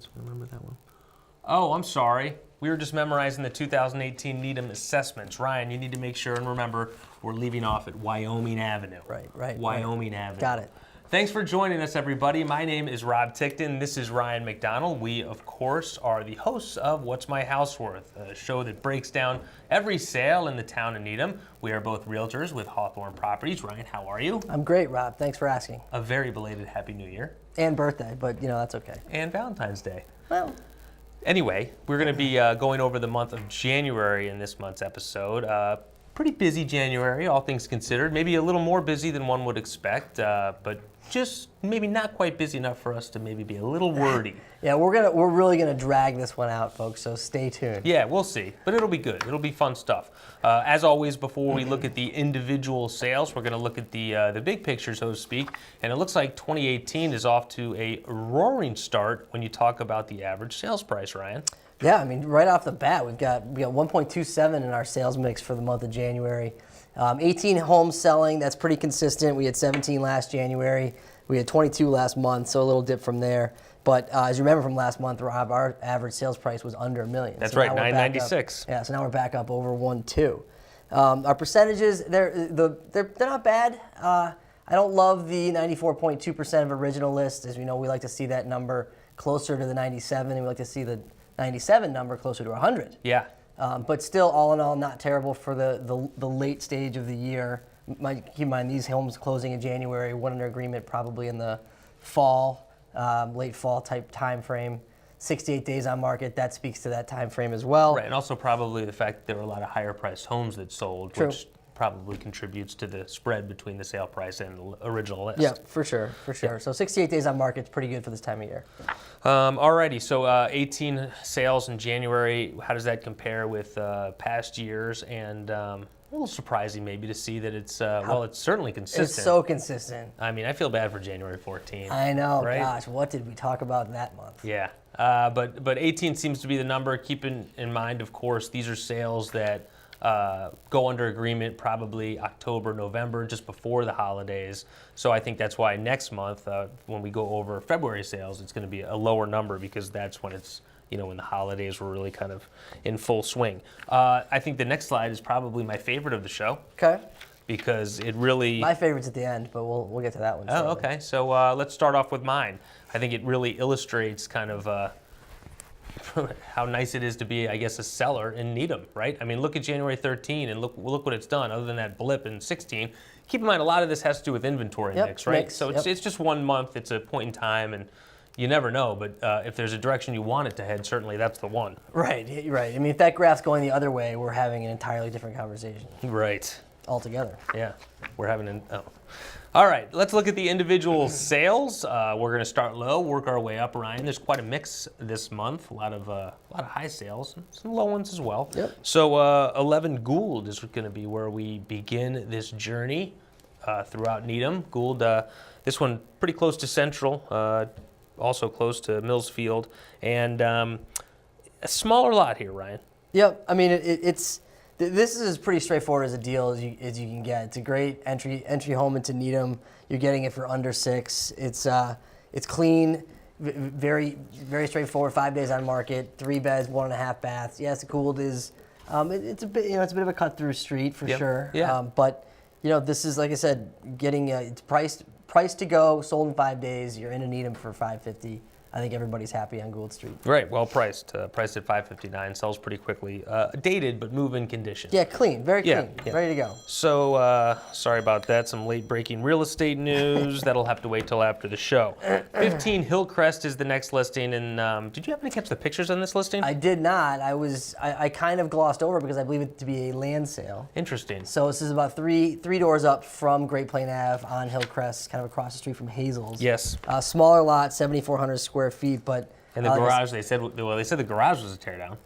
Let's remember that one. Oh, I'm sorry. We were just memorizing the 2018 Needham assessments. Ryan, you need to make sure and remember we're leaving off at Wyoming Avenue. Right. Wyoming Avenue. Got it. Thanks for joining us, everybody. My name is Rob Ticktin. This is Ryan McDonnell. We, of course, are the hosts of What's My House Worth, a show that breaks down every sale in the town of Needham. We are both realtors with Hawthorn Properties. Ryan, how are you? I'm great, Rob. Thanks for asking. A very belated Happy New Year. And birthday, but that's okay. And Valentine's Day. Well. Anyway, we're going to be going over the month of January in this month's episode. Pretty busy January, all things considered. Maybe a little more busy than one would expect, but just maybe not quite busy enough for us to maybe be a little wordy. Yeah, we're really gonna drag this one out, folks. So stay tuned. Yeah, we'll see, but it'll be good. It'll be fun stuff. As always, before we look at the individual sales, we're gonna look at the big picture, so to speak. And it looks like 2018 is off to a roaring start when you talk about the average sales price, Ryan. Yeah, I mean, right off the bat, we got 1.27 in our sales mix for the month of January. 18 homes selling, that's pretty consistent. We had 17 last January. We had 22 last month, so a little dip from there. But as you remember from last month, Rob, our average sales price was under $1 million. That's right, $996. Yeah, so now we're back up over 1.2. Our percentages, they're not bad. I don't love the 94.2% of original list. As we know, we like to see that number closer to the 97, and we like to see the 97 number closer to 100. Yeah. But still, all in all, not terrible for the late stage of the year. Keep in mind, these homes closing in January, one under agreement probably in the fall, late fall type time frame. 68 days on market, that speaks to that time frame as well. Right, and also probably the fact that there were a lot of higher priced homes that sold, True. Which probably contributes to the spread between the sale price and the original list. Yeah, for sure. Yeah. So 68 days on market is pretty good for this time of year. Alrighty, so 18 sales in January. How does that compare with past years? And a little surprising maybe to see that it's it's certainly consistent. It's so consistent. I mean, I feel bad for January 14. I know. Right? Gosh, what did we talk about that month? Yeah, but 18 seems to be the number. Keeping in mind, of course, these are sales that go under agreement probably October, November, just before the holidays. So I think that's why next month, when we go over February sales, it's going to be a lower number because that's when it's, when the holidays were really kind of in full swing. I think the next slide is probably my favorite of the show. Okay. Because it really... My favorite's at the end, but we'll get to that one shortly. Oh, okay. So let's start off with mine. I think it really illustrates kind of... how nice it is to be, I guess, a seller in Needham, right? I mean, look at January 13 and look what it's done other than that blip in 16. Keep in mind, a lot of this has to do with inventory mix, right? So it's just 1 month, it's a point in time, and you never know, but if there's a direction you want it to head, certainly that's the one. Right. I mean, if that graph's going the other way, we're having an entirely different conversation. Right. Altogether. Yeah, we're having All right, let's look at the individual sales. We're going to start low, work our way up, Ryan. There's quite a mix this month. A lot of high sales, some low ones as well. Yep. So 11 Gould is going to be where we begin this journey throughout Needham. Gould, this one pretty close to Central, also close to Millsfield, and a smaller lot here, Ryan. Yep. I mean, this is as pretty straightforward as a deal as you can get. It's a great entry home into Needham. You're getting it for under $6. It's clean, very very straightforward. 5 days on market, 3 beds, 1.5 baths. Yes, Gould is it's a bit it's a bit of a cut through street for sure. Yeah. But this is, like I said, getting it's priced to go, sold in 5 days. You're in a Needham for $550. I think everybody's happy on Gould Street. Right, well priced. Priced at $559, sells pretty quickly. Dated, but move-in condition. Yeah, clean, very clean, ready to go. So, sorry about that. Some late-breaking real estate news. That'll have to wait till after the show. 15 Hillcrest is the next listing, and did you happen to catch the pictures on this listing? I did not. I kind of glossed over because I believe it to be a land sale. Interesting. So this is about three doors up from Great Plain Ave on Hillcrest, kind of across the street from Hazel's. Yes. Smaller lot, 7,400 square feet, but and the garage, they said the garage was a teardown,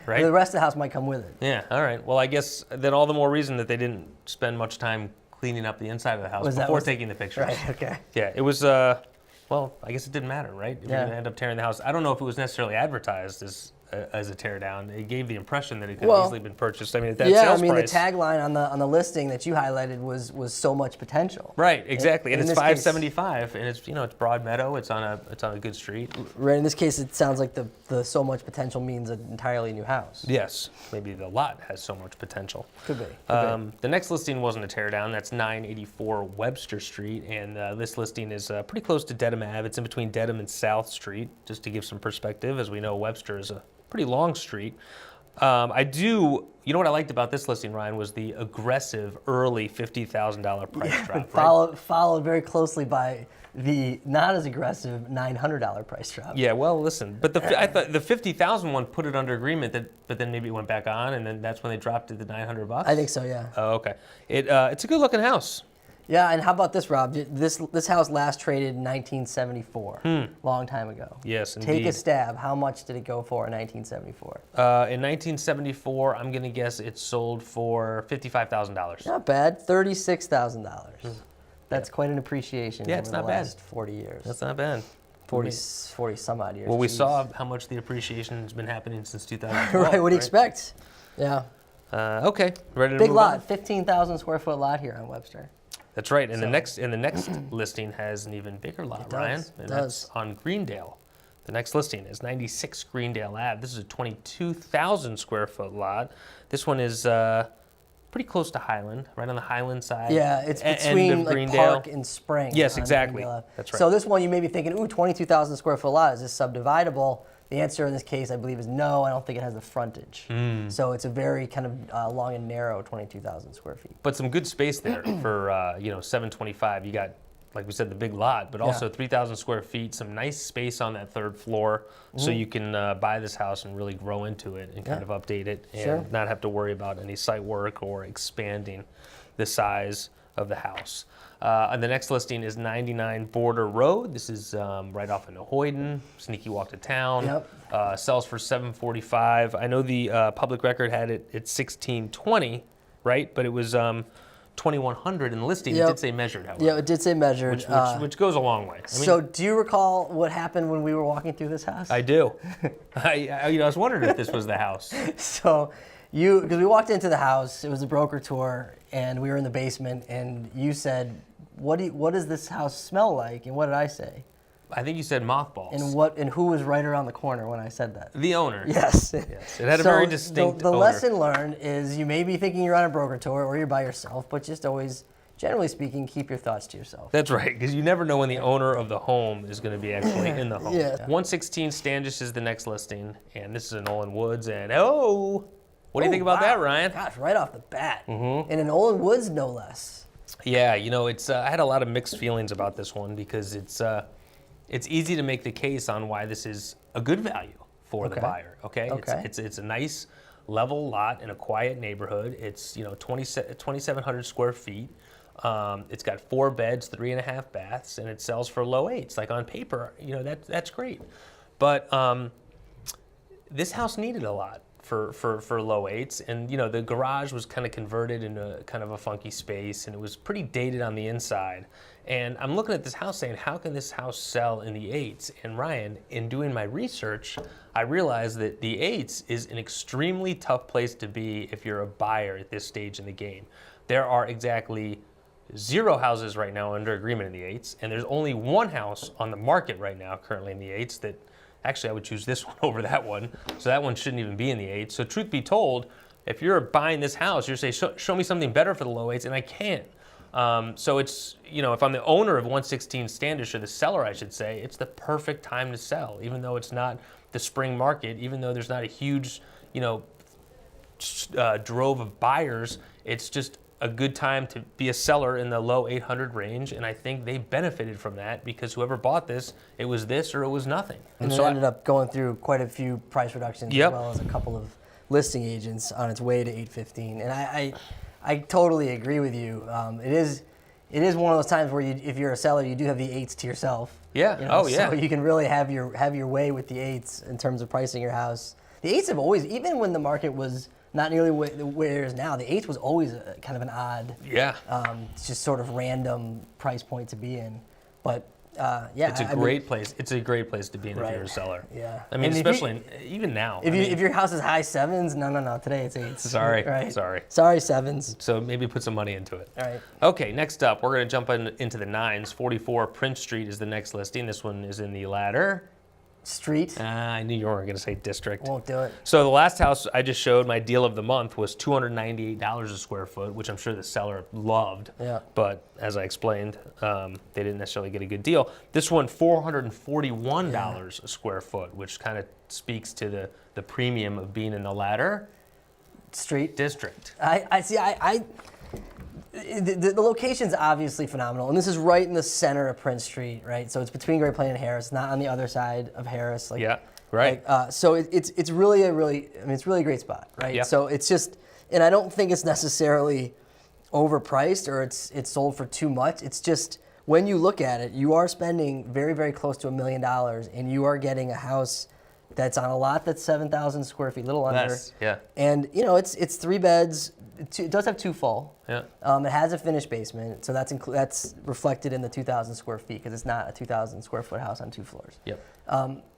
right? The rest of the house might come with it. Yeah, all right. Well, I guess then all the more reason that they didn't spend much time cleaning up the inside of the house before taking the pictures. Right, okay. Yeah, it was, well, I guess it didn't matter, right? If you're Yeah. going to end up tearing the house. I don't know if it was necessarily advertised as as a teardown. It gave the impression that it could Well, have easily been purchased. I mean, at that Yeah, I sales mean price. the tagline on the listing that you highlighted was so much potential. Right, exactly, and in it's this case- 575, and it's it's Broad Meadow. It's on a good street. Right. In this case, it sounds like the so much potential means an entirely new house. Yes, maybe the lot has so much potential. Could be. The next listing wasn't a teardown. That's 984 Webster Street, and this listing is pretty close to Dedham Ave. It's in between Dedham and South Street, just to give some perspective. As we know, Webster is a pretty long street. You know what I liked about this listing, Ryan, was the aggressive early $50,000 price drop. Right? Followed very closely by the not as aggressive $900 price drop. Yeah, well, listen, but I thought the 50,000 one put it under agreement, but then maybe it went back on, and then that's when they dropped it to $900. I think so. Yeah. Oh, okay. It's a good looking house. Yeah, and how about this, Rob? This house last traded in 1974, long time ago. Yes, Take indeed. a stab. How much did it go for in 1974? In 1974, I'm going to guess it sold for $55,000. Not bad, $36,000. That's quite an appreciation Yeah, over it's the not bad. last 40 years. That's not bad. 40 some odd years. Well, we Jeez. saw how much the appreciation has been happening since 2012. Right, what do you expect? Yeah. Okay, ready to Big move lot, on? 15,000 square foot lot here on Webster. That's right. And the next listing has an even bigger lot, It does, Ryan, it and does. that's on Greendale. The next listing is 96 Greendale Ave. This is a 22,000 square foot lot. This one is pretty close to Highland, right on the Highland side. Yeah, it's end between of like Greendale. Park and Spring. Yes, on exactly. Greendale Ave. That's right. So this one you may be thinking, ooh, 22,000 square foot lot, is this subdividable? The answer in this case, I believe, is no. I don't think it has the frontage. So it's a very kind of long and narrow 22,000 square feet. But some good space there for 725. You got, like we said, the big lot, but also 3,000 square feet. Some nice space on that third floor, so you can buy this house and really grow into it and kind of update it, and not have to worry about any site work or expanding the size of the house. And the next listing is 99 Border Road. This is right off of Nahoyden. Sneaky walk to town. Yep. Sells for $745. I know the public record had it at $1,620, right? But it was $2,100 in the listing. Yep. It did say measured, however. Yeah, it did say measured. Which goes a long way. I mean, So do you recall what happened when we were walking through this house? I do. I was wondering if this was the house. So because we walked into the house, it was a broker tour, and we were in the basement, and you said, what does this house smell like? And what did I say? I think you said mothballs. And who was right around the corner when I said that? The owner. Yes. Yes. It had a very distinct the odor. lesson learned is you may be thinking you're on a broker tour or you're by yourself, but just always, generally speaking, keep your thoughts to yourself. That's right, because you never know when the owner of the home is going to be actually in the home. Yeah. 116 Standish is the next listing, and this is in Olin Woods. And what do you think about that, Ryan? Gosh, right off the bat. And in Olin Woods, no less. Yeah, it's I had a lot of mixed feelings about this one because it's easy to make the case on why this is a good value for the buyer. Okay, it's a nice level lot in a quiet neighborhood. It's 2,700 square feet. It's got 4 beds, 3.5 baths, and it sells for low 8s. Like on paper, that's great, but this house needed a lot for low 8s, and the garage was kind of converted into kind of a funky space, and it was pretty dated on the inside. And I'm looking at this house saying, how can this house sell in the 8s? And Ryan, in doing my research, I realized that the 8s is an extremely tough place to be if you're a buyer at this stage in the game. There are exactly 0 houses right now under agreement in the 8s, and there's only 1 house on the market right now currently in the 8s that actually I would choose this one over that one. So that one shouldn't even be in the 8s. So truth be told, if you're buying this house, you're saying, show me something better for the low 8s, and I can't. So it's, if I'm the owner of 116 Standish, or the seller, I should say, it's the perfect time to sell, even though it's not the spring market, even though there's not a huge, drove of buyers. It's just a good time to be a seller in the low 800 range, and I think they benefited from that because whoever bought this, it was this or it was nothing. And so it ended up going through quite a few price reductions, as well as a couple of listing agents on its way to 815. And I totally agree with you. It is one of those times where if you're a seller, you do have the 8s to yourself. Yeah. So you can really have your way with the 8s in terms of pricing your house. The 8s have always, even when the market was not nearly where it is now, the 8s was always kind of an odd, just sort of random price point to be in. But Yeah, It's a great place. It's a great place to be in if Right. you're a seller. Yeah. I mean, And especially even now. if your house is high sevens, no. Today it's eights. Sorry. Right. Sorry. Sevens. So maybe put some money into it. All right. Okay, next up, we're going to jump into the nines. 44 Prince Street is the next listing. This one is in the ladder. Street. I knew you weren't going to say district. Won't do it. So the last house I just showed, my deal of the month, was $298 a square foot, which I'm sure the seller loved. Yeah. But as I explained, they didn't necessarily get a good deal. This one, $441 a square foot, which kind of speaks to the premium of being in the ladder Street. district. I see. The location's obviously phenomenal, and this is right in the center of Prince Street, right? So it's between Great Plain and Harris, not on the other side of Harris. Yeah, right. So it's really it's really a great spot, right? Yeah. So it's just, and I don't think it's necessarily overpriced or it's sold for too much. It's just when you look at it, you are spending very, very close to $1 million, and you are getting a house that's on a lot that's 7,000 square feet, little under. Yes, yeah. And it's 3 beds. It does have 2 full. Yeah. It has a finished basement, so that's reflected in the 2,000 square feet because it's not a 2,000 square foot house on 2 floors. Yep.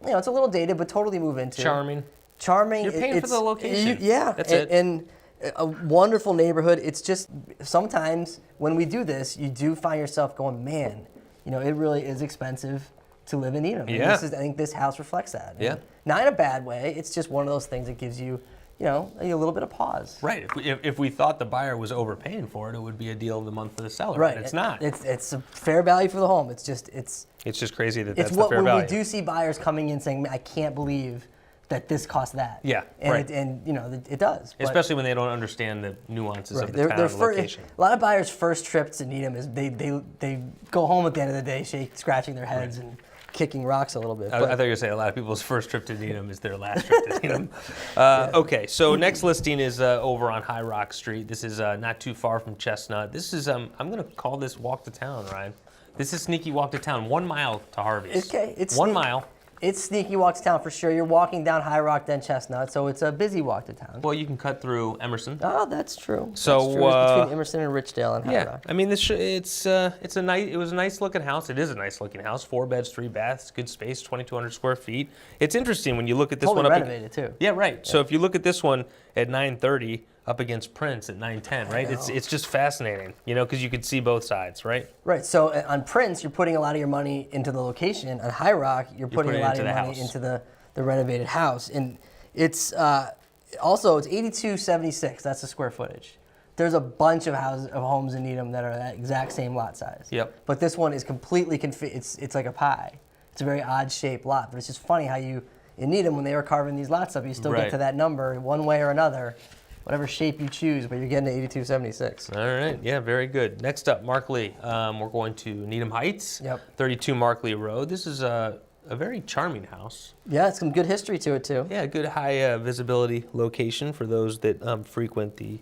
It's a little dated, but totally move into. Charming. Charming. You're paying for the location. Yeah. That's it. And a wonderful neighborhood. It's just sometimes when we do this, you do find yourself going, man, it really is expensive to live in Needham. And Yeah. I think this house reflects that. Yeah. And not in a bad way. It's just one of those things that gives you, a little bit of pause. Right. If we thought the buyer was overpaying for it, it would be a deal of the month for the seller. Right. And it's not. It's a fair value for the home. It's just It's just crazy that it's that's the fair when value. we do see buyers coming in saying, I can't believe that this costs that. Yeah, And right. it does. But- Especially when they don't understand the nuances Right. of the town and location. A lot of buyers' first trip to Needham is they go home at the end of the day, scratching their heads and kicking rocks a little bit. I thought you were going to say a lot of people's first trip to Needham is their last trip to Needham. Okay, so next listing is over on High Rock Street. This is not too far from Chestnut. This is, I'm going to call this walk to town, Ryan. This is sneaky walk to town, 1 mile to Harvey's. Okay, it's 1 mile. It's sneaky walk to town for sure. You're walking down High Rock, then Chestnut, so it's a busy walk to town. Well, you can cut through Emerson. Oh, that's true. So, that's true. It's between Emerson and Richdale and High Yeah, Rock. I mean, it was a nice looking house. It is a nice looking house. 4 beds, 3 baths, good space, 2,200 square feet. It's interesting when you look at this Totally one up. renovated too. Yeah, right. So if you look at this one at 930 up against Prince at 910, right? It's just fascinating, because you could see both sides, right? Right. So on Prince, you're putting a lot of your money into the location. On High Rock, you're putting a lot of your money into the renovated house, and it's also it's 8276. That's the square footage. There's a bunch of homes in Needham that are that exact same lot size. Yep. But this one is completely it's like a pie. It's a very odd shaped lot, but it's just funny how in Needham when they were carving these lots up, you still Right. get to that number one way or another, whatever shape you choose, but you're getting to 8276. All right. Yeah, very good. Next up, Mark Lee. We're going to Needham Heights, Yep. 32 Mark Lee Road. This is a very charming house. Yeah, it's some good history to it too. Yeah, good high visibility location for those that frequent the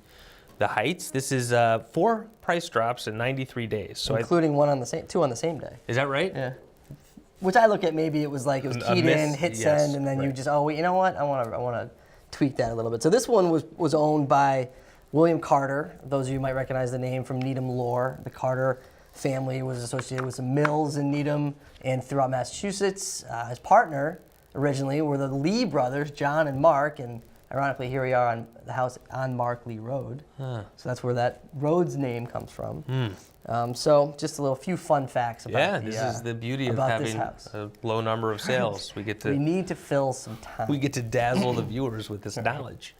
Heights. This is 4 price drops in 93 days. So Including two on the same day. is that right? Yeah. Which I look at, maybe it was like it was A keyed miss, in, hit yes, send, and then you right. just, wait, you know what? I want to tweak that a little bit. So this one was owned by William Carter. Those of you might recognize the name from Needham lore. The Carter family was associated with some mills in Needham and throughout Massachusetts. His partner originally were the Lee brothers, John and Mark, and ironically here we are on the house on Mark Lee Road. So that's where that road's name comes from. So just a few fun facts about This is the beauty of about this having house. a low number of sales. We get We to need to fill some time. dazzle the viewers with this knowledge.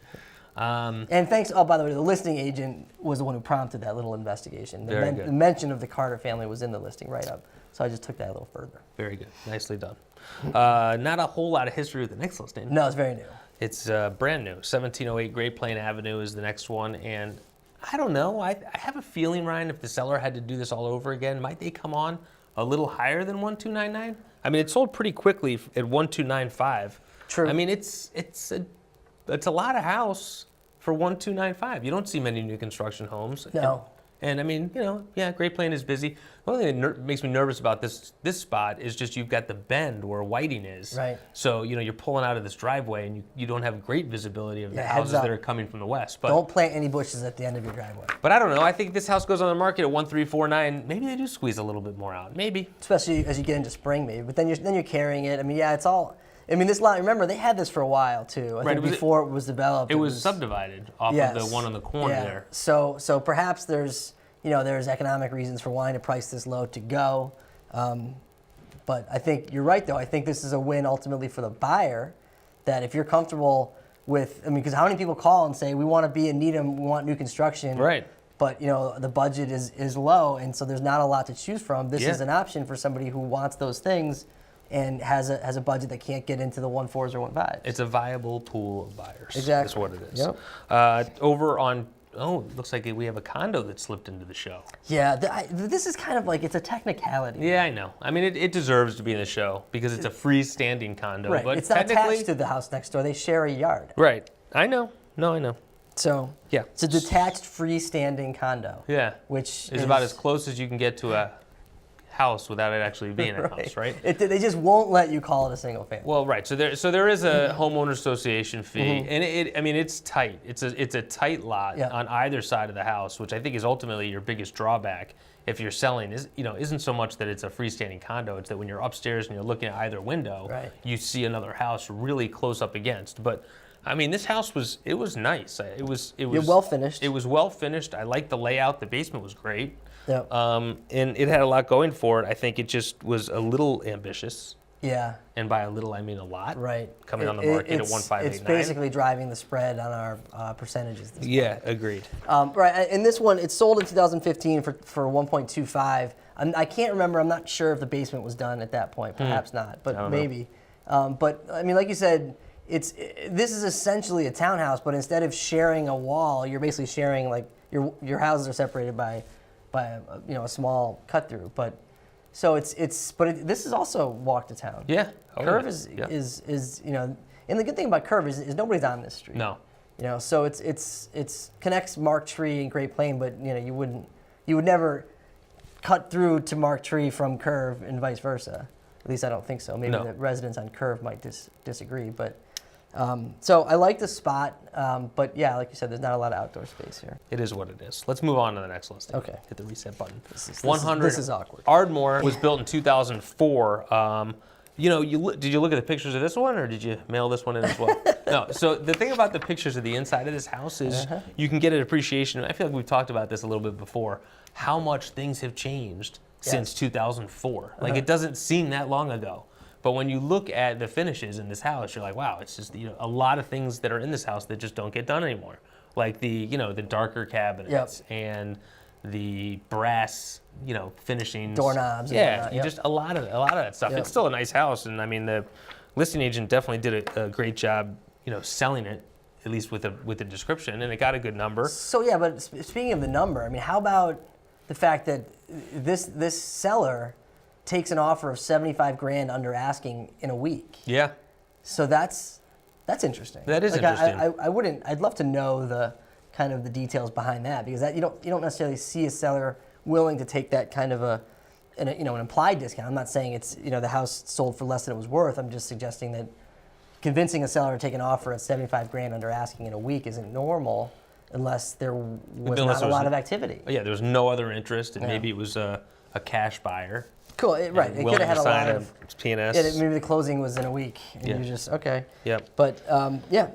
And thanks, by the way, the listing agent was the one who prompted that little investigation. Very good. The mention of the Carter family was in the listing write-up, so I just took that a little further. Very good. Nicely done. Not a whole lot of history with the next listing. No, it's very new. It's brand new. 1708 Great Plain Avenue is the next one. And I don't know. I have a feeling, Ryan, if the seller had to do this all over again, might they come on a little higher than 1299? I mean, it sold pretty quickly at 1295. True. I mean, it's a lot of house for 1295. You don't see many new construction homes. No. And I mean, Great Plain is busy. The only thing that makes me nervous about this spot is just you've got the bend where Whiting is. Right. So, you're pulling out of this driveway and you don't have great visibility of the heads houses up. that are coming from the west. But Don't plant any bushes at the end of your driveway. But I don't know. I think this house goes on the market at 1,349. Maybe they do squeeze a little bit more out. Maybe. Especially as you get into spring, maybe. But then you're carrying it. I mean, yeah, it's all. I mean, this lot. Remember, they had this for a while too. I think before it was developed. It was subdivided off of the one on the corner there. So perhaps there's economic reasons for wanting to price this low to go. But I think you're right, though. I think this is a win ultimately for the buyer. That if you're comfortable with, because how many people call and say we want to be in Needham, we want new construction, right? But the budget is low, and so there's not a lot to choose from. This is an option for somebody who wants those things and has a budget that can't get into the 1.4s or 1.5s. It's a viable pool of buyers. Exactly. That's what it is. Yep. Over on, it looks like we have a condo that slipped into the show. Yeah, this is kind of like, it's a technicality. Yeah, I know. I mean, it deserves to be in the show because it's a freestanding condo. Right, But it's not attached to the house next door. They share a yard. Right. I know. No, I know. So yeah, it's a detached freestanding condo. Yeah. Which is about as close as you can get to a house without it actually being a house, right? They just won't let you call it a single family. Well, right. So there is a homeowner association fee, and it's tight. It's a tight lot on either side of the house, which I think is ultimately your biggest drawback if you're selling. Isn't so much that it's a freestanding condo. It's that when you're upstairs and you're looking at either window, you see another house really close up against. But I mean, this house was nice. It was well finished. It was well finished. I liked the layout. The basement was great. Yep. And it had a lot going for it. I think it just was a little ambitious. Yeah. And by a little, I mean a lot. Right. Coming on the market at 1,589. It's basically driving the spread on our percentages. Yeah, agreed. Right. And this one, it sold in 2015 for 1.25. I can't remember. I'm not sure if the basement was done at that point. Perhaps not, but maybe. But I mean, like you said, this is essentially a townhouse, but instead of sharing a wall, you're basically sharing, like, your houses are separated by a small cut through. But so this is also walk to town. Yeah. Curve is and the good thing about Curve is nobody's on this street. No. So it's connects Mark Tree and Great Plain, but you would never cut through to Mark Tree from Curve and vice versa. At least I don't think so. Maybe the residents on Curve might disagree, but. So I like the spot, but yeah, like you said, there's not a lot of outdoor space here. It is what it is. Let's move on to the next listing. Okay. Hit the reset button. This is awkward. Ardmore was built in 2004. Did you look at the pictures of this one, or did you mail this one in as well? No. So the thing about the pictures of the inside of this house is you can get an appreciation. I feel like we've talked about this a little bit before, how much things have changed since 2004. Like, it doesn't seem that long ago. But when you look at the finishes in this house, you're like, wow, it's just a lot of things that are in this house that just don't get done anymore. Like the darker cabinets and the brass, finishings, doorknobs. Yeah, just a lot of that stuff. It's still a nice house, and I mean the listing agent definitely did a great job, selling it, at least with the description, and it got a good number. So yeah, but speaking of the number, I mean, how about the fact that this seller takes an offer of $75,000 under asking in a week? Yeah. So that's interesting. That is interesting. I'd love to know the kind of the details behind that, because that you don't necessarily see a seller willing to take that kind of an implied discount. I'm not saying it's the house sold for less than it was worth. I'm just suggesting that convincing a seller to take an offer at $75,000 under asking in a week isn't normal unless there was not a lot of activity. Yeah, there was no other interest, and maybe it was a cash buyer. Cool, right. It could have had a lot of P&S. Yeah, maybe the closing was in a week, and you're just okay. Yep. But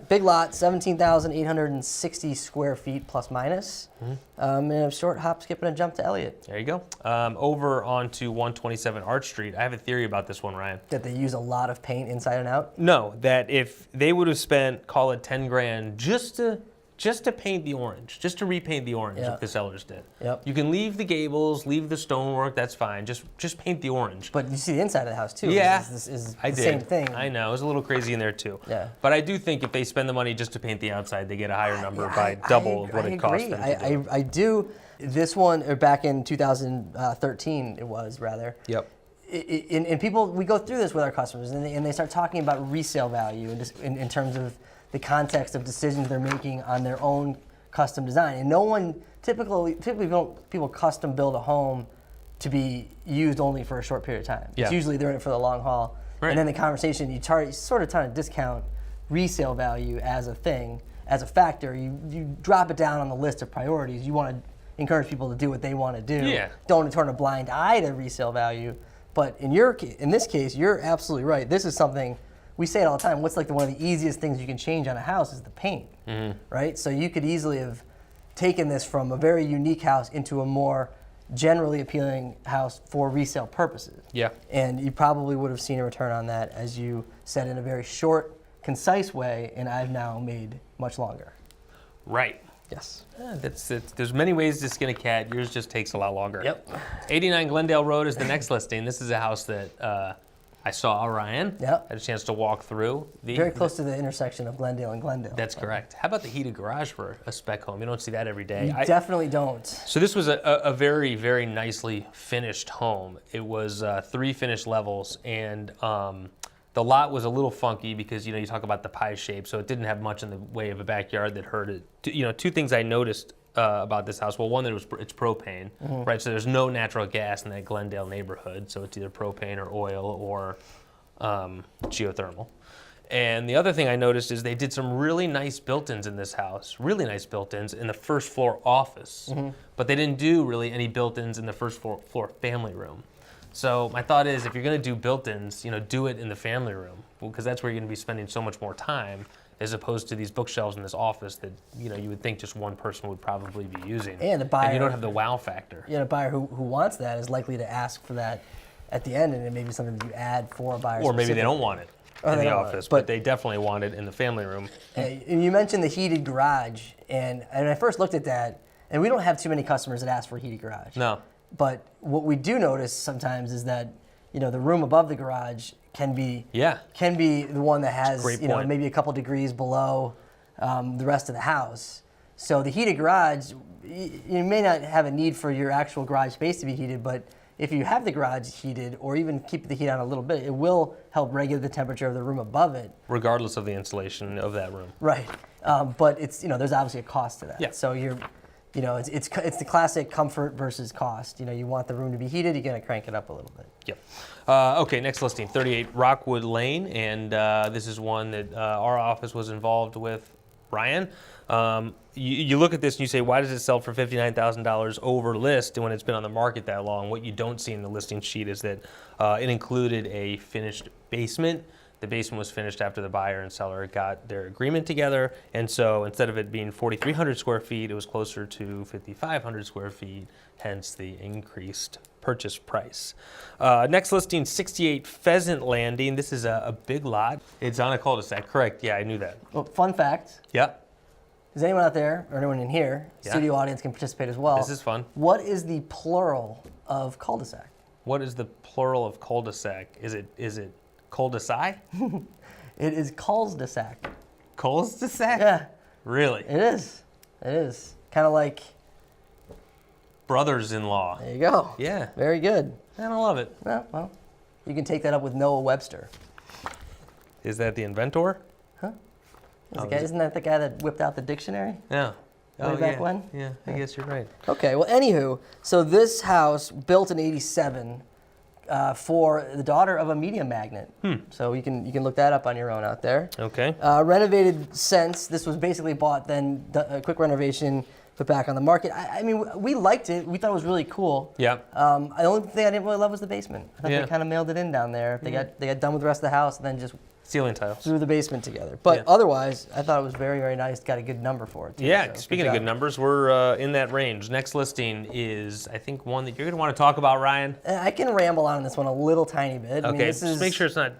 big lot, 17,860 square feet plus minus, and a short hop, skip, and a jump to Elliott. There you go. Over onto 127 Arch Street. I have a theory about this one, Ryan. That they use a lot of paint inside and out. No, that if they would have spent, call it $10,000 just to paint the orange, just to repaint the orange, if the sellers did. Yep. You can leave the gables, leave the stonework, that's fine. Just paint the orange. But you see the inside of the house too. Yeah, This is I the did. same thing. I know, it was a little crazy in there too. Yeah. But I do think if they spend the money just to paint the outside, they get a higher number by double of what it costs them to do. I do. This one, or back in 2013, it was rather. Yep. And people, we go through this with our customers, and they start talking about resale value in terms of the context of decisions they're making on their own custom design. And no one typically people custom build a home to be used only for a short period of time. Yeah. It's usually they're in it for the long haul. Right. And then the conversation, you sort of trying to discount resale value as a thing, as a factor. You drop it down on the list of priorities. You want to encourage people to do what they want to do. Yeah. Don't turn a blind eye to resale value. But in this case, you're absolutely right. This is something, we say it all the time, what's like one of the easiest things you can change on a house is the paint, right? So you could easily have taken this from a very unique house into a more generally appealing house for resale purposes. Yeah. And you probably would have seen a return on that, as you said, in a very short, concise way, and I've now made much longer. Right. Yes. There's many ways to skin a cat. Yours just takes a lot longer. Yep. 89 Glendale Road is the next listing. This is a house that I saw Ryan. Yep. Had a chance to walk through. Very close to the intersection of Glendale and Glendale. That's correct. How about the heated garage for a spec home? You don't see that every day. You definitely don't. So this was a very, very nicely finished home. It was 3 finished levels, and the lot was a little funky because, you talk about the pie shape, so it didn't have much in the way of a backyard that hurt it. 2 things I noticed about this house. Well, one, that it's propane, right? So there's no natural gas in that Glendale neighborhood, so it's either propane or oil or geothermal. And the other thing I noticed is they did some really nice built-ins in this house, really nice built-ins in the first floor office, but they didn't do really any built-ins in the first floor family room. So my thought is, if you're going to do built-ins, do it in the family room, because that's where you're going to be spending so much more time, as opposed to these bookshelves in this office that you would think just one person would probably be using. And the buyer, you don't have the wow factor. Yeah, a buyer who wants that is likely to ask for that at the end, and it may be something that you add for a buyer. Or maybe they don't want it in the office, but they definitely want it in the family room. And you mentioned the heated garage, and I first looked at that, and we don't have too many customers that ask for a heated garage. No. But what we do notice sometimes is that the room above the garage can be the one that has maybe a couple degrees below the rest of the house. So the heated garage, you may not have a need for your actual garage space to be heated, but if you have the garage heated, or even keep the heat on a little bit, it will help regulate the temperature of the room above it, regardless of the insulation of that room. Right, but it's there's obviously a cost to that. Yeah. So it's the classic comfort versus cost. You want the room to be heated, you're going to crank it up a little bit. Yep. Okay, next listing, 38 Rockwood Lane, and this is one that our office was involved with Ryan. You look at this and you say, why does it sell for $59,000 over list when it's been on the market that long? What you don't see in the listing sheet is that it included a finished basement. The basement was finished after the buyer and seller got their agreement together, and so instead of it being 4,300 square feet, it was closer to 5,500 square feet, hence the increased purchase price. Next listing, 68 Pheasant Landing. This is a big lot. It's on a cul-de-sac, correct? Yeah, I knew that. Well, fun fact. Yep. Is anyone out there, or anyone in here, studio audience can participate as well. This is fun. What is the plural of cul-de-sac? What is the plural of cul-de-sac? Is it cul-de-sac? It is cul-de-sac. Cul-de-sac? Yeah. Really? It is. It is. Kind of like brothers-in-law. There you go. Yeah. Very good. I don't love it. Yeah, well, you can take that up with Noah Webster. Is that the inventor? Huh? Isn't that the guy that whipped out the dictionary? Yeah. Way back when? Yeah, I guess you're right. Okay, well, anywho, so this house, built in '87, for the daughter of a media magnate. So you can look that up on your own out there. Okay. Renovated since. This was basically bought, then a quick renovation, put back on the market. I mean, we liked it. We thought it was really cool. Yeah. The only thing I didn't really love was the basement. I thought Yeah. they kind of mailed it in down there. They got done with the rest of the house and then just ceiling tiles. threw the basement together. But otherwise, I thought it was very, very nice. Got a good number for it, too. Yeah, So, speaking of good numbers, we're in that range. Next listing is, I think, one that you're going to want to talk about, Ryan. I can ramble on this one a little tiny bit. Okay, I mean, just make sure it's not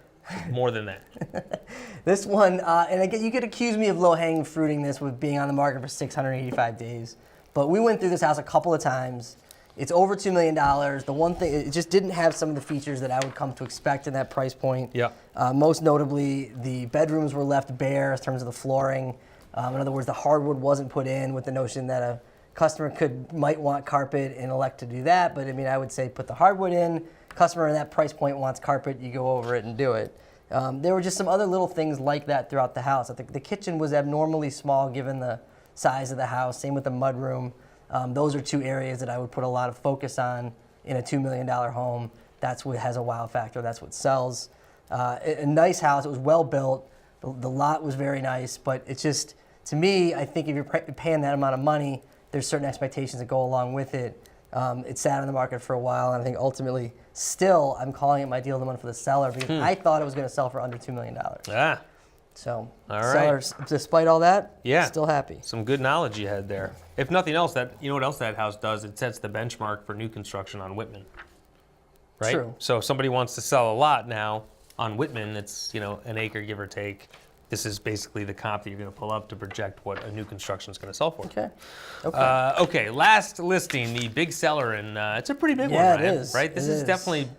more than that. This one, and again, you could accuse me of low-hanging fruiting this with being on the market for 685 days. But we went through this house a couple of times. It's over $2 million. The one thing, it just didn't have some of the features that I would come to expect in that price point. Yeah. Most notably, the bedrooms were left bare in terms of the flooring. In other words, the hardwood wasn't put in with the notion that a customer might want carpet and elect to do that. But I mean, I would say put the hardwood in. Customer in that price point wants carpet, you go over it and do it. There were just some other little things like that throughout the house. I think the kitchen was abnormally small given the size of the house. Same with the mudroom. Those are two areas that I would put a lot of focus on in a $2 million home. That's what has a wow factor. That's what sells. A nice house. It was well built. The lot was very nice, but it's just, to me, I think if you're paying that amount of money, there's certain expectations that go along with it. It sat on the market for a while, and I think ultimately, still, I'm calling it my deal of the month for the seller because I thought it was going to sell for under $2 million. Ah, So, all right. sellers, despite all that, Yeah. still happy. Some good knowledge you had there. If nothing else, you know what else that house does? It sets the benchmark for new construction on Whitman. Right? True. So if somebody wants to sell a lot now on Whitman, it's an acre, give or take. This is basically the comp that you're going to pull up to project what a new construction is going to sell for. Okay. Okay, last listing, the big seller, and it's a pretty big one, Yeah, Ryan, it is. right? This It is is. definitely,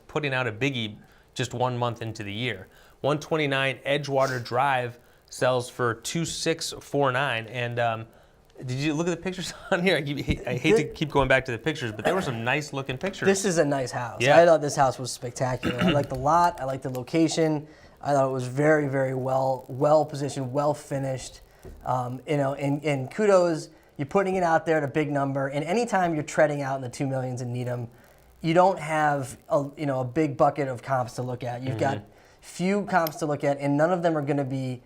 putting out a biggie just 1 month into the year. 129 Edgewater Drive sells for $2,649, and did you look at the pictures on here? I hate to keep going back to the pictures, but there were some nice looking pictures. This is a nice house. Yeah. I thought this house was spectacular. I like the lot. I like the location. I thought it was very, very well positioned, well finished. And kudos, you're putting it out there at a big number. And anytime you're treading out in the 2 millions in Needham, you don't have a big bucket of comps to look at. You've got few comps to look at, and none of them are going to be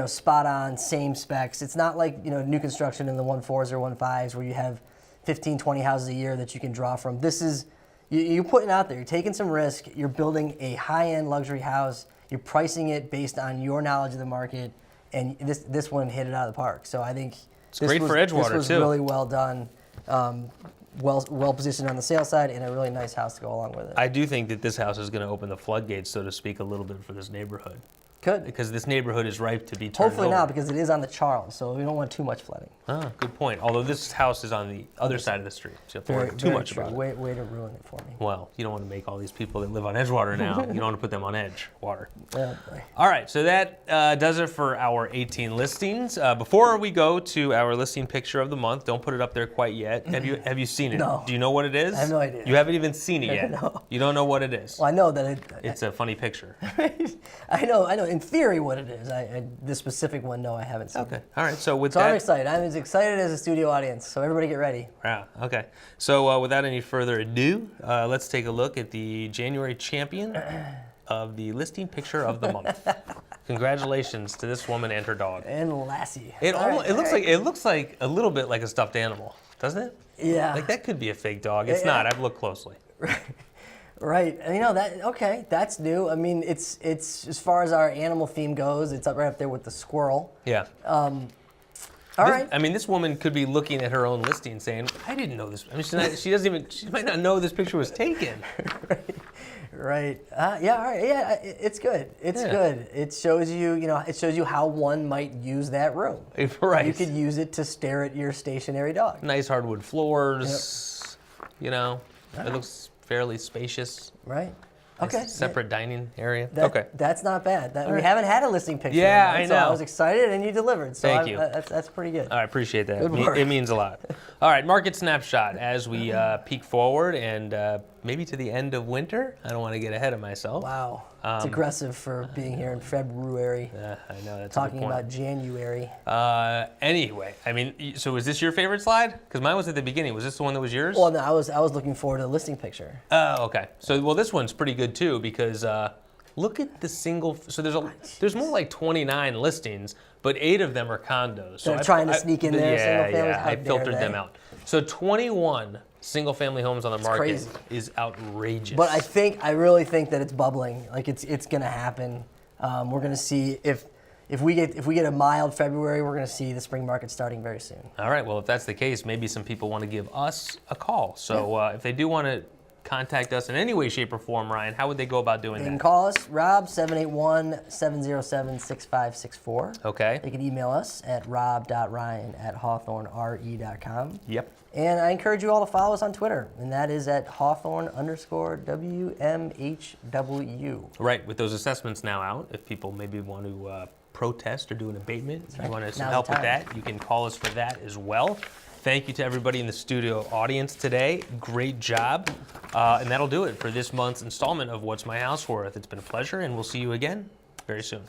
spot on, same specs. It's not like new construction in the 1.4s or 1.5s where you have 15, 20 houses a year that you can draw from. This is you're putting it out there. You're taking some risk. You're building a high-end luxury house. You're pricing it based on your knowledge of the market, and this one hit it out of the park. So I think it's great for Edgewater, this was too. really well done, well positioned on the sales side, and a really nice house to go along with it. I do think that this house is going to open the floodgates, so to speak, a little bit for this neighborhood. Could. Because this neighborhood is ripe to be turned Hopefully over. not, because it is on the Charles, so we don't want too much flooding. Ah, good point. Although this house is on the other side of the street, so you have to worry too much true. about it. Way to ruin it for me. Well, you don't want to make all these people that live on Edgewater now, you don't want to put them on Edgewater. Yeah, boy. All right, so that does it for our 18 listings. Before we go to our listing picture of the month, don't put it up there quite yet. Have you seen it? No. Do you know what it is? I have no idea. You haven't even seen it yet. No. You don't know what it is. Well, I know that It's a funny picture. I know in theory what it is. This specific one, no, I haven't seen Okay. it. All right. So with So I'm that, excited. I'm as excited as a studio audience. So everybody get ready. wow. Okay. So without any further ado, let's take a look at the January champion of the listing picture of the month. Congratulations to this woman and her dog. And Lassie. It All right, it looks like a little bit like a stuffed animal, doesn't it? Yeah. Like that could be a fake dog. It's not. I've looked closely. Right. And that's new. I mean, it's as far as our animal theme goes, it's right up there with the squirrel. Yeah. All right. I mean, this woman could be looking at her own listing saying, I didn't know this. I mean, she doesn't even, she might not know this picture was taken. Right. Yeah. All right. Yeah. It's good. It's Yeah. good. It shows you, it shows you how one might use that room. Right. You could use it to stare at your stationary dog. Nice hardwood floors, it looks fairly spacious. Right. Nice Okay. separate dining area. That- Okay. That's not bad. We right. haven't had a listing picture. Yeah, yet, I So I know. was excited, and you delivered. So Thank you. That's pretty good. I appreciate that. Good work. It means a lot. All right, market snapshot as we peek forward and maybe to the end of winter. I don't want to get ahead of myself. Wow. It's aggressive for being here in February. I know that's Talking a good point. about January. Anyway, I mean, so is this your favorite slide? Because mine was at the beginning. Was this the one that was yours? Well, no, I was looking forward to the listing picture. Oh, okay. So, well, this one's pretty good too because look at the single. So there's more like 29 listings, but 8 of them are condos. So They're trying to sneak in there, single families? Yeah, How I dare filtered them they? out. So 21 single-family homes on the market crazy. is outrageous. But I really think that it's bubbling. Like it's gonna happen. We're gonna see if we get a mild February, we're gonna see the spring market starting very soon. All right. Well, if that's the case, maybe some people want to give us a call. So if they do want to contact us in any way, shape, or form, Ryan, how would they go about doing They can that? call us, Rob, 781-707-6564. Okay. They can email us at rob.ryan@hawthornre.com. Yep. And I encourage you all to follow us on Twitter, and that is at Hawthorn_WMHW. Right. With those assessments now out, if people maybe want to protest or do an abatement, if you want some Now's help the with time. that, you can call us for that as well. Thank you to everybody in the studio audience today. Great job. And that'll do it for this month's installment of What's My House Worth. It's been a pleasure, and we'll see you again very soon.